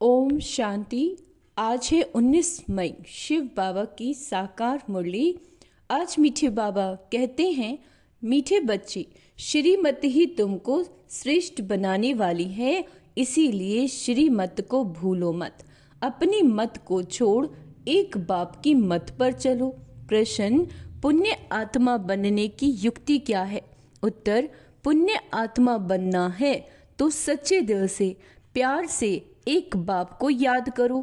ओम शांति। आज है 19 मई, शिव बाबा की साकार मुरली। आज मीठे बाबा कहते हैं, मीठे बच्चे, श्रीमत ही तुमको श्रेष्ठ बनाने वाली है, इसीलिए श्रीमत को भूलो मत। अपनी मत को छोड़ एक बाप की मत पर चलो। प्रश्न, पुण्य आत्मा बनने की युक्ति क्या है? उत्तर, पुण्य आत्मा बनना है तो सच्चे दिल से, प्यार से एक बाप को याद करो।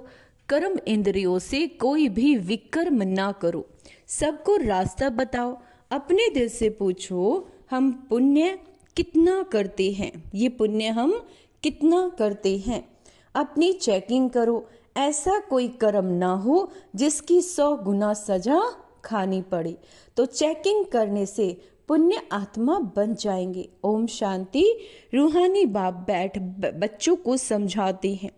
कर्म इंद्रियों से कोई भी विकर्म ना करो। सबको रास्ता बताओ। अपने दिल से पूछो, हम पुण्य कितना करते हैं? ये पुण्य हम कितना करते हैं? अपनी चेकिंग करो। ऐसा कोई कर्म ना हो जिसकी 100 गुना सजा खानी पड़े, तो चेकिंग करने से पुण्य आत्मा बन जाएंगे। ओम शांति। रूहानी बाप बैठ बच्चों को समझाते हैं।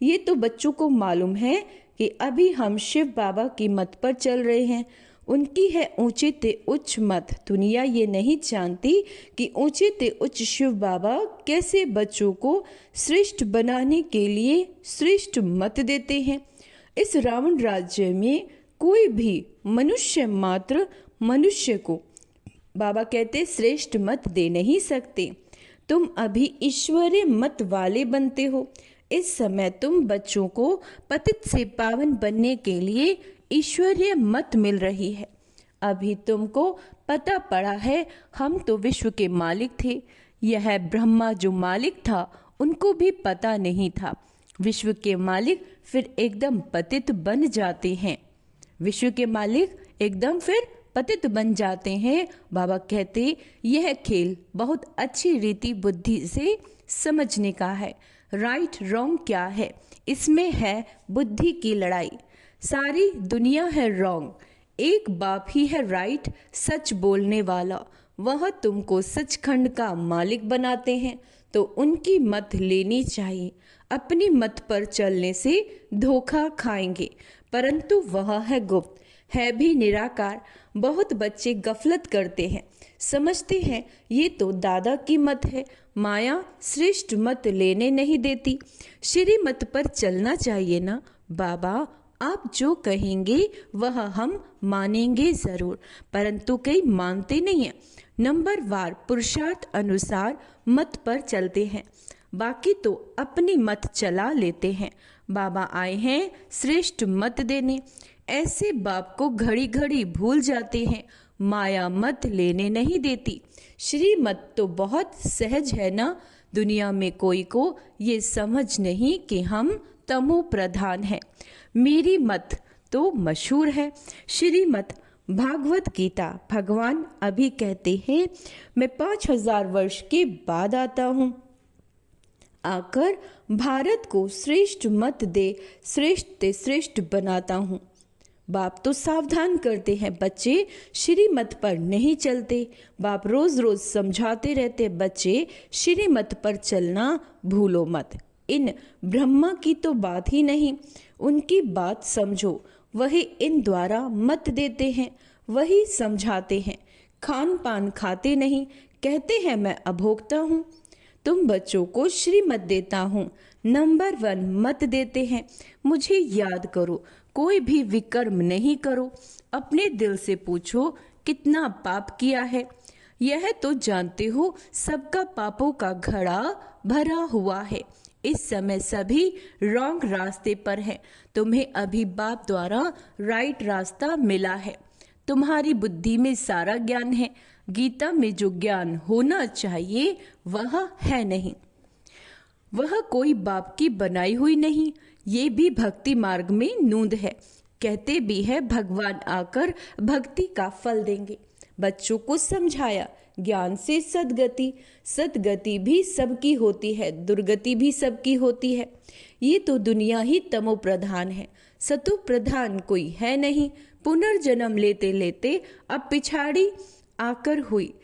ये तो बच्चों को मालूम है कि अभी हम शिव बाबा की मत पर चल रहे हैं। उनकी है ऊंचे ते उच्च मत। दुनिया ये नहीं जानती कि ऊंचे ते उच्च शिव बाबा कैसे बच्चों को श्रेष्ठ बनाने के लिए श्रेष्ठ मत देते हैं। इस रावण राज्य में कोई भी मनुष्य मात्र मनुष्य को बाबा कहते श्रेष्ठ मत दे नहीं सकते। तुम अभी ईश्वरीय मत वाले बनते हो। इस समय तुम बच्चों को पतित से पावन बनने के लिए ईश्वरीय मत मिल रही है। अभी तुमको पता पड़ा है, हम तो विश्व के मालिक थे। यह ब्रह्मा जो मालिक था उनको भी पता नहीं था। विश्व के मालिक फिर एकदम पतित बन जाते हैं। विश्व के मालिक एकदम फिर पतित बन जाते हैं। बाबा कहते, यह खेल बहुत अच्छी रीति बुद्धि से समझने का है। राइट रॉन्ग क्या है, इसमें है बुद्धि की लड़ाई। सारी दुनिया है रॉन्ग, एक बाप ही है राइट, सच बोलने वाला। वह तुमको सचखंड का मालिक बनाते हैं, तो उनकी मत लेनी चाहिए। अपनी मत पर चलने से धोखा खाएंगे, परंतु वह है गुप्त, है भी निराकार। बहुत बच्चे गफलत करते हैं, समझते हैं ये तो दादा की मत है। माया श्रेष्ठ मत लेने नहीं देती। श्री मत पर चलना चाहिए ना। बाबा आप जो कहेंगे वह हम मानेंगे जरूर, परंतु कई मानते नहीं हैं। नंबर वार पुरुषार्थ अनुसार मत पर चलते हैं, बाकी तो अपनी मत चला लेते हैं। बाबा आए हैं श्रेष्ठ मत देने। ऐसे बाप को घड़ी घड़ी भूल जाते हैं। माया मत लेने नहीं देती। श्री मत तो बहुत सहज है ना। दुनिया में कोई को ये समझ नहीं कि हम तमो प्रधान हैं। मेरी मत तो मशहूर है। श्री मत भागवत गीता। भगवान अभी कहते हैं, मैं 5000 वर्ष के बाद आता हूँ, आकर भारत को श्रेष्ठ मत दे श्रेष्ठ ते श्रेष्ठ बनाता हूँ। बाप तो सावधान करते हैं, बच्चे श्री मत पर नहीं चलते। बाप रोज रोज समझाते रहते, बच्चे श्री मत पर चलना भूलो मत। इन ब्रह्मा की तो बात ही नहीं, उनकी बात समझो। वही इन द्वारा मत देते हैं, वही समझाते हैं। खान पान खाते नहीं, कहते हैं मैं अभोक्ता हूँ। तुम बच्चों को श्री मत देता हूँ। नंबर 1 मत देते हैं, मुझे याद करो, कोई भी विकर्म नहीं करो। अपने दिल से पूछो कितना पाप किया है। यह तो जानते हो सबका पापों का घड़ा भरा हुआ है। इस समय सभी रॉन्ग रास्ते पर हैं। तुम्हें अभी बाप द्वारा राइट रास्ता मिला है। तुम्हारी बुद्धि में सारा ज्ञान है। गीता में जो ज्ञान होना चाहिए वह है नहीं। वह कोई बाप की बनाई हुई नहीं। ये भी भक्ति मार्ग में नूंद है। कहते भी है भगवान आकर भक्ति का फल देंगे। बच्चों को समझाया, ज्ञान से सदगति। सदगति भी सबकी होती है, दुर्गति भी सबकी होती है। ये तो दुनिया ही तमो प्रधान है, सतो प्रधान कोई है नहीं। पुनर्जन्म लेते लेते अब पिछाड़ी आकर हुई।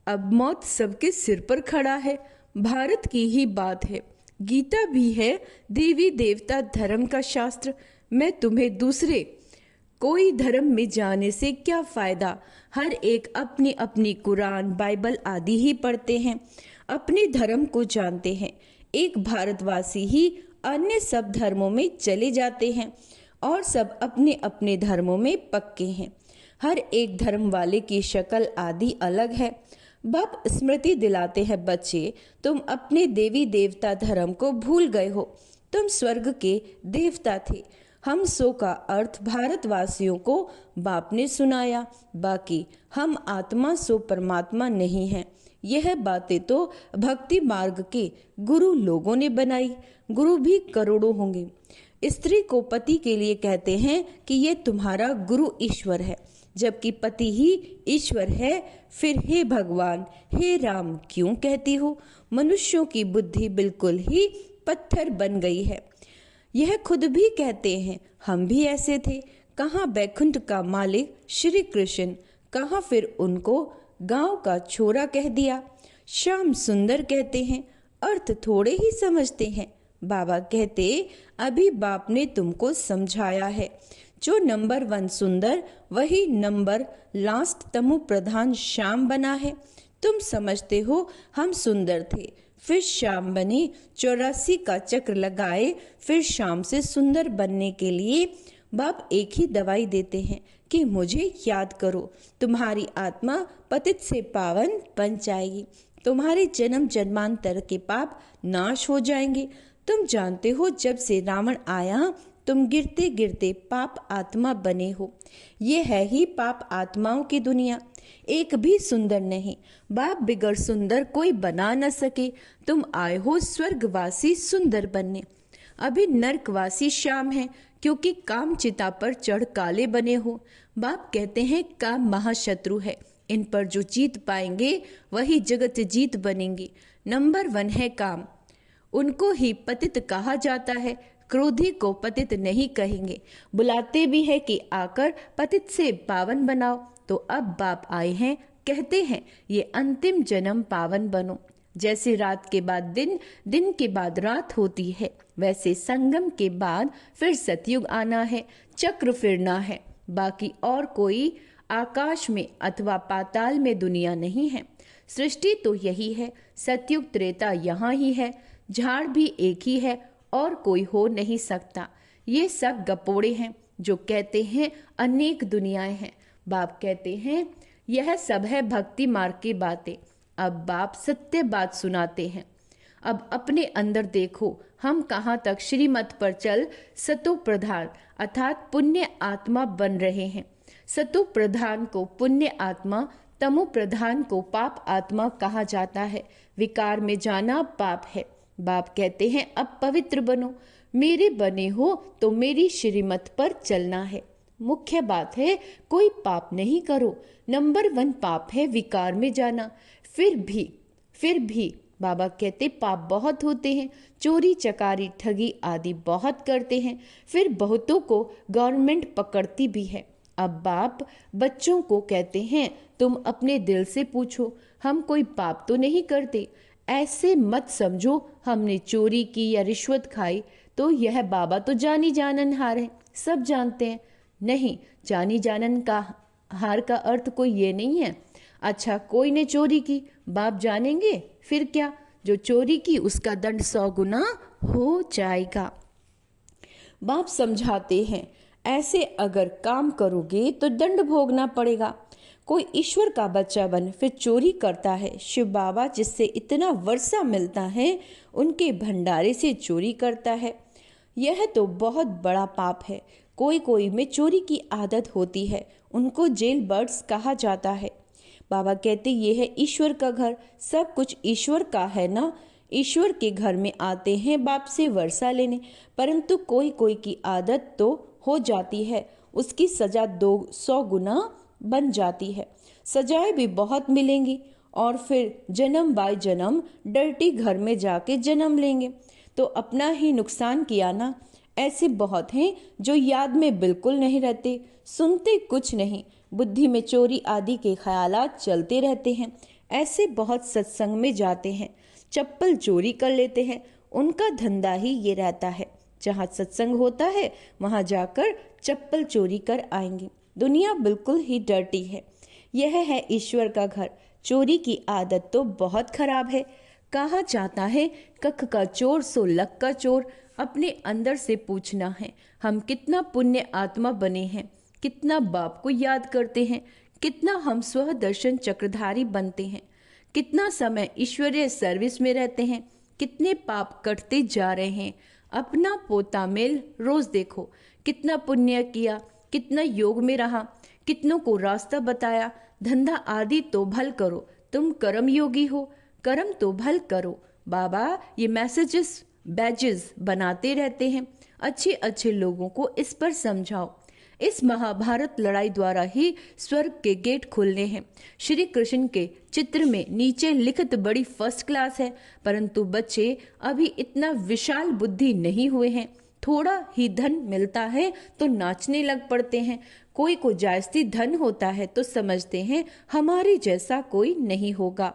अब मौत सबके सिर पर खड़ा है। भारत की ही बात है। गीता भी है देवी देवता धर्म का शास्त्र। मैं तुम्हें दूसरे कोई धर्म में जाने से क्या फायदा। हर एक अपनी अपनी कुरान बाइबल आदि ही पढ़ते हैं, अपने धर्म को जानते हैं। एक भारतवासी ही अन्य सब धर्मों में चले जाते हैं और सब अपने अपने धर्मों में पक्के हैं। हर एक धर्म वाले की शक्ल आदि अलग है। बाप स्मृति दिलाते हैं, बच्चे तुम अपने देवी देवता धर्म को भूल गए हो। तुम स्वर्ग के देवता थे। हम सो का अर्थ भारतवासियों को बाप ने सुनाया। बाकी हम आत्मा सो परमात्मा नहीं है। यह बातें तो भक्ति मार्ग के गुरु लोगों ने बनाई। गुरु भी करोड़ों होंगे। स्त्री को पति के लिए कहते हैं कि ये तुम्हारा गुरु ईश्वर है, जबकि पति ही ईश्वर है। फिर हे भगवान, हे राम क्यों कहती हो? मनुष्यों की बुद्धि बिल्कुल ही पत्थर बन गई है। यह खुद भी कहते हैं, हम भी ऐसे थे। कहाँ बैकुंठ का मालिक श्री कृष्ण, कहाँ फिर उनको गांव का छोरा कह दिया। श्याम सुंदर कहते हैं, अर्थ थोड़े ही समझते हैं। बाबा कहते, अभी बाप ने तुमको समझाया है। जो नंबर 1 सुंदर, वही नंबर लास्ट तमु प्रधान श्याम बना है। तुम समझते हो हम सुंदर थे, फिर श्याम बने। 84 का चक्र लगाए, फिर शाम से सुंदर बनने के लिए बाप एक ही दवाई देते हैं कि मुझे याद करो। तुम्हारी आत्मा पतित से पावन बन जाएगी। तुम्हारे जन्म जन्मांतर के पाप नाश हो जाएंगे। तुम जानते हो, जब से रावण आया तुम गिरते गिरते पाप आत्मा बने हो। ये है ही पाप आत्माओं की दुनिया। एक भी सुंदर नहीं। बाप बिगड़ सुंदर कोई बना न सके। तुम आए हो स्वर्गवासी सुंदर बनने। अभी नरकवासी श्याम है, क्योंकि काम चिता पर चढ़ काले बने हो। बाप कहते हैं काम महाशत्रु है। इन पर जो जीत पाएंगे वही जगत जीत बनेंगे। नंबर 1 है काम। उनको ही पतित कहा जाता है। क्रोधी को पतित नहीं कहेंगे। बुलाते भी है कि आकर पतित से पावन बनाओ। तो अब बाप आए हैं, कहते हैं ये अंतिम जन्म पावन बनो। जैसे रात के बाद दिन, दिन के बाद रात होती है, वैसे संगम के बाद फिर सतयुग आना है, चक्र फिरना है। बाकी और कोई आकाश में अथवा पाताल में दुनिया नहीं है। सृष्टि तो यही है। सतयुग त्रेता यहाँ ही है। झाड़ भी एक ही है और कोई हो नहीं सकता। ये सब गपोड़े हैं जो कहते हैं अनेक दुनियाएं हैं। बाप कहते हैं यह सब है भक्ति मार्ग की बातें। अब बाप सत्य बात सुनाते हैं। अब अपने अंदर देखो, हम कहाँ तक श्रीमत पर चल सतो प्रधान अर्थात पुण्य आत्मा बन रहे हैं। सतो प्रधान को पुण्य आत्मा, तमो प्रधान को पाप आत्मा कहा जाता है। विकार में जाना पाप है। बाप कहते हैं अब पवित्र बनो। मेरे बने हो तो मेरी श्रीमत पर चलना है। मुख्य बात है कोई पाप नहीं करो। नंबर 1 पाप है विकार में जाना। फिर भी बाबा कहते पाप बहुत होते हैं। चोरी चकारी ठगी आदि बहुत करते हैं। फिर बहुतों को गवर्नमेंट पकड़ती भी है। अब बाप बच्चों को कहते हैं तुम अपने दिल से पूछो, हम कोई पाप तो नहीं करते। ऐसे मत समझो हमने चोरी की या रिश्वत खाई तो यह बाबा तो जानी जाननहार है, सब जानते हैं। नहीं, जानी जानन का हार का अर्थ कोई ये नहीं है। अच्छा, कोई ने चोरी की, बाप जानेंगे, फिर क्या? जो चोरी की उसका दंड 100 गुना हो जाएगा। बाप समझाते हैं ऐसे अगर काम करोगे तो दंड भोगना पड़ेगा। कोई ईश्वर का बच्चा बन फिर चोरी करता है। शिव बाबा जिससे इतना वर्षा मिलता है उनके भंडारे से चोरी करता है। यह तो बहुत बड़ा पाप है। कोई में चोरी की आदत होती है, उनको जेल बर्ड्स कहा जाता है। बाबा कहते ये है ईश्वर का घर, सब कुछ ईश्वर का है ना। ईश्वर के घर में आते हैं बाप से वर्षा लेने, परंतु कोई की आदत तो हो जाती है, उसकी सजा 200 गुना बन जाती है। सजाएं भी बहुत मिलेंगी और फिर जन्म बाय जन्म डर्टी घर में जाके जन्म लेंगे तो अपना ही नुकसान किया ना। ऐसे बहुत हैं जो याद में बिल्कुल नहीं रहते, सुनते कुछ नहीं, बुद्धि में चोरी आदि के ख्यालात चलते रहते हैं। ऐसे बहुत सत्संग में जाते हैं, चप्पल चोरी कर लेते हैं, उनका धंधा ही ये रहता है। जहाँ सत्संग होता है वहाँ जाकर चप्पल चोरी कर आएंगे। दुनिया बिल्कुल ही डर्टी है। यह है ईश्वर का घर। चोरी की आदत तो बहुत खराब है। कहा जाता है कख का चोर सो लक का चोर। अपने अंदर से पूछना है, हम कितना पुण्य आत्मा बने हैं, कितना बाप को याद करते हैं, कितना हम स्व दर्शन चक्रधारी बनते हैं, कितना समय ईश्वरीय सर्विस में रहते हैं, कितने पाप कटते जा रहे हैं। अपना पोता मेल रोज देखो, कितना पुण्य किया, कितना योग में रहा, कितनों को रास्ता बताया। धंधा आदि तो भल करो, तुम कर्म योगी हो, कर्म तो भल करो। बाबा ये मैसेजेस बैजेस बनाते रहते हैं, अच्छे अच्छे लोगों को इस पर समझाओ। इस महाभारत लड़ाई द्वारा ही स्वर्ग के गेट खुलने हैं। श्री कृष्ण के चित्र में नीचे लिखित बड़ी फर्स्ट क्लास है, परंतु बच्चे अभी इतना विशाल बुद्धि नहीं हुए हैं। थोड़ा ही धन मिलता है तो नाचने लग पड़ते हैं। कोई को जायज़ती धन होता है तो समझते हैं हमारे जैसा कोई नहीं होगा।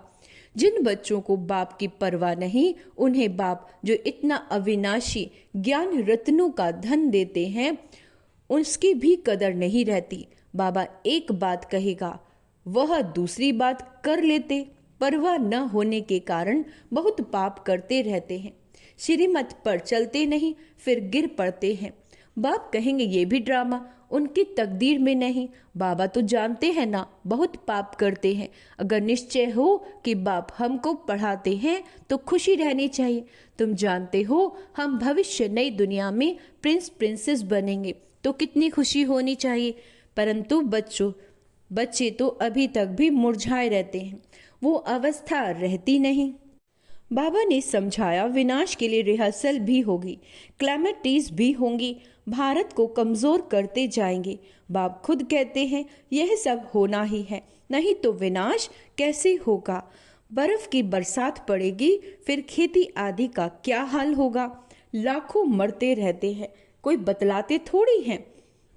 जिन बच्चों को बाप की परवाह नहीं, उन्हें बाप जो इतना अविनाशी ज्ञान रत्नों का धन देते हैं, उसकी भी कदर नहीं रहती। बाबा एक बात कहेगा, वह दूसरी बात कर लेते। परवाह न होने के कारण बहुत पाप करते रहते हैं, श्रीमत पर चलते नहीं, फिर गिर पड़ते हैं। बाप कहेंगे ये भी ड्रामा, उनकी तकदीर में नहीं। बाबा तो जानते हैं ना, बहुत पाप करते हैं। अगर निश्चय हो कि बाप हमको पढ़ाते हैं तो खुशी रहनी चाहिए। तुम जानते हो हम भविष्य नई दुनिया में प्रिंस प्रिंसेस बनेंगे तो कितनी खुशी होनी चाहिए। परंतु बच्चे तो अभी तक भी मुरझाए रहते हैं, वो अवस्था रहती नहीं। बाबा ने समझाया विनाश के लिए रिहर्सल भी होगी, क्लैमिटीज भी होंगी, भारत को कमजोर करते जाएंगे। बाप खुद कहते हैं यह सब होना ही है, नहीं तो विनाश कैसे होगा। बर्फ की बरसात पड़ेगी, फिर खेती आदि का क्या हाल होगा। लाखों मरते रहते हैं, कोई बतलाते थोड़ी हैं।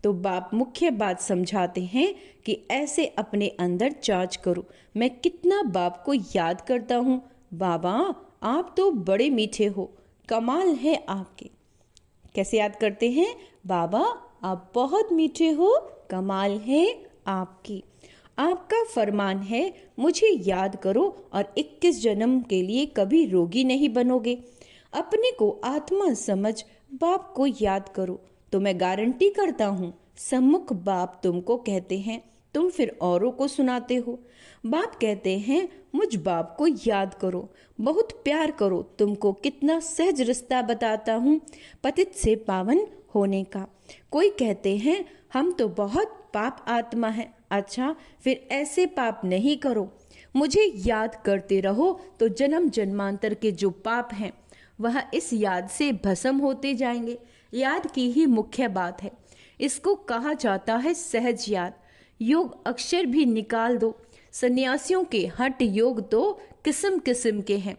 तो बाप मुख्य बात समझाते हैं कि ऐसे अपने अंदर जांच करो, मैं कितना बाप को याद करता हूँ। बाबा आप तो बड़े मीठे हो, कमाल है आपके। कैसे याद करते हैं? बाबा आप बहुत मीठे हो, कमाल है आपकी। आपका फरमान है मुझे याद करो और 21 जन्म के लिए कभी रोगी नहीं बनोगे। अपने को आत्मा समझ बाप को याद करो तो मैं गारंटी करता हूँ सम्मुख बाप तुमको कहते हैं, तुम फिर औरों को सुनाते हो। बाप कहते हैं मुझ बाप को याद करो, बहुत प्यार करो। तुमको कितना सहज रास्ता बताता हूँ पतित से पावन होने का। कोई कहते हैं हम तो बहुत पाप आत्मा है। अच्छा फिर ऐसे पाप नहीं करो, मुझे याद करते रहो तो जन्म जन्मांतर के जो पाप हैं वह इस याद से भस्म होते जाएंगे। याद की ही मुख्य बात है, इसको कहा जाता है सहज याद। योग अक्षर भी निकाल दो। सन्यासियों के हठ योग तो किस्म किस्म के हैं,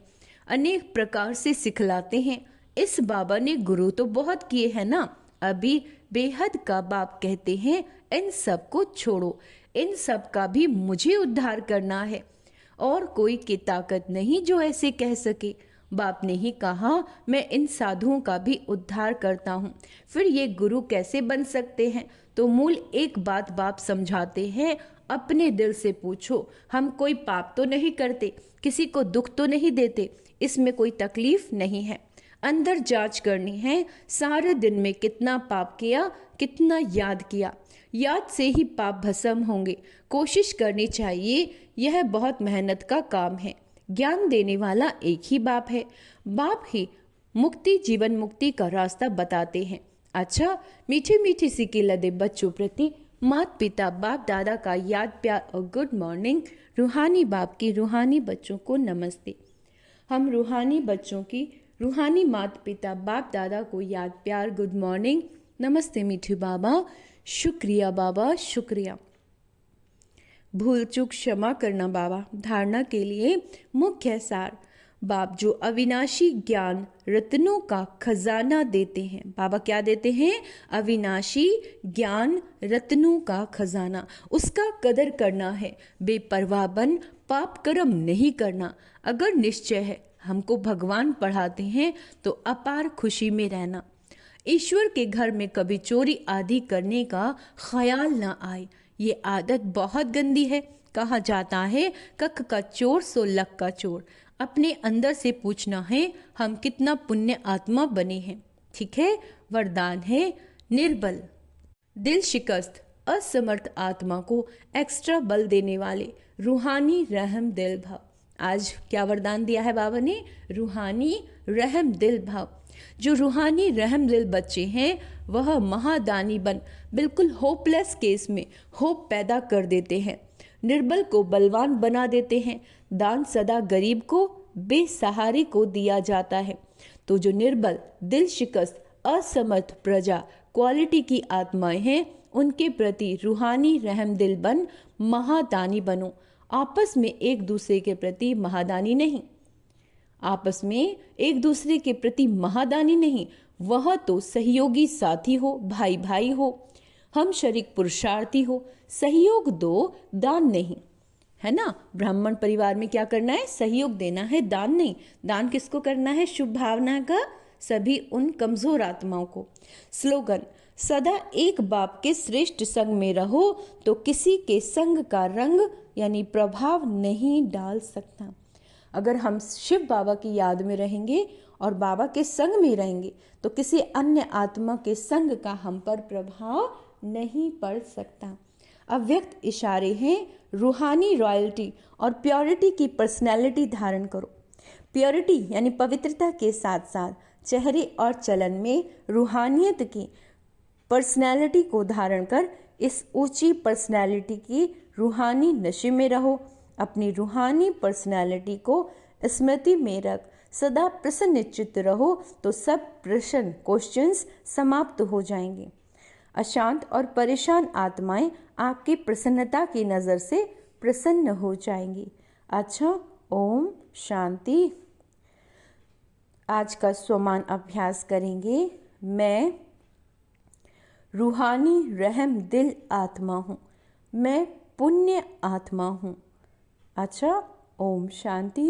अनेक प्रकार से सिखलाते हैं। इस बाबा ने गुरु तो बहुत किए हैं ना। अभी बेहद का बाप कहते हैं इन सब को छोड़ो, इन सब का भी मुझे उद्धार करना है। और कोई की ताकत नहीं जो ऐसे कह सके। बाप ने ही कहा मैं इन साधुओं का भी उद्धार करता हूँ। फिर ये गुरु कैसे बन सकते हैं? तो मूल एक बात बाप समझाते हैं, अपने दिल से पूछो, हम कोई पाप तो नहीं करते, किसी को दुख तो नहीं देते, इसमें कोई तकलीफ नहीं है। अंदर जांच करनी है, सारे दिन में कितना पाप किया, कितना याद किया। याद से ही पाप भस्म होंगे। कोशिश करनी चाहिए, यह बहुत मेहनत का काम है। ज्ञान देने वाला एक ही बाप है। बाप ही मुक्ति, जीवन मुक्ति का रास्ता बताते हैं। अच्छा मीठे मीठे सिक्के लदे बच्चों प्रति माता पिता बाप दादा का याद प्यार और गुड मॉर्निंग। रूहानी बाप की रूहानी बच्चों को नमस्ते। हम रूहानी बच्चों की रूहानी माता पिता बाप दादा को याद प्यार गुड मॉर्निंग, नमस्ते मीठे बाबा, शुक्रिया बाबा, शुक्रिया। भूल चूक क्षमा करना बाबा। धारणा के लिए मुख्य सार, बाप जो अविनाशी ज्ञान रत्नों का खजाना देते हैं। बाबा क्या देते हैं? अविनाशी ज्ञान रत्नों का खजाना, उसका कदर करना है। बेपरवाह बन पाप कर्म नहीं करना। अगर निश्चय है हमको भगवान पढ़ाते हैं तो अपार खुशी में रहना। ईश्वर के घर में कभी चोरी आदि करने का ख्याल ना आए, ये आदत बहुत गंदी है। कहा जाता है कख का चोर सो लख का चोर। अपने अंदर से पूछना है हम कितना पुण्य आत्मा बने हैं। ठीक है। वरदान है निर्बल, दिल शिकस्त असमर्थ आत्मा को एक्स्ट्रा बल देने वाले रूहानी रहम दिल भाव। आज क्या वरदान दिया है बाबा ने? रूहानी रहम दिल भाव। जो रूहानी रहम दिल बच्चे हैं वह महादानी बन बिल्कुल होपलेस केस में होप पैदा कर देते हैं, निर्बल को बलवान बना देते हैं। दान सदा गरीब को, बेसहारे को दिया जाता है। तो जो निर्बल, दिल शिकस्त, असमर्थ प्रजा क्वालिटी की आत्माएं हैं, उनके प्रति रूहानी रहम दिल बन महादानी बनो। आपस में एक दूसरे के प्रति महादानी नहीं, आपस में एक दूसरे के प्रति महादानी नहीं, वह तो सहयोगी साथी हो, भाई भाई हो, हम शरीक पुरुषार्थी हो। सहयोग दो, दान नहीं, है ना। ब्राह्मण परिवार में क्या करना है? सहयोग देना है, दान नहीं। दान किसको करना है? शुभ भावना का सभी उन कमजोर आत्माओं को। स्लोगन, सदा एक बाप के श्रेष्ठ संग में रहो तो किसी के संग का रंग यानी प्रभाव नहीं डाल सकता। अगर हम शिव बाबा की याद में रहेंगे और बाबा के संग में रहेंगे तो किसी अन्य आत्मा के संग का हम पर प्रभाव नहीं पड़ सकता। अव्यक्त इशारे हैं, रूहानी रॉयल्टी और प्योरिटी की पर्सनैलिटी धारण करो। प्योरिटी यानी पवित्रता के साथ साथ चेहरे और चलन में रूहानियत की पर्सनैलिटी को धारण कर इस ऊंची पर्सनैलिटी की रूहानी नशे में रहो। अपनी रूहानी पर्सनैलिटी को स्मृति में रख सदा प्रसन्न चित्त रहो तो सब प्रश्न क्वेश्चंस समाप्त हो जाएंगे। अशांत और परेशान आत्माएं आपकी प्रसन्नता की नज़र से प्रसन्न हो जाएंगी। अच्छा, ओम शांति। आज का स्वमान अभ्यास करेंगे। मैं रूहानी रहम दिल आत्मा हूँ, मैं पुण्य आत्मा हूँ। अच्छा, ओम शांति।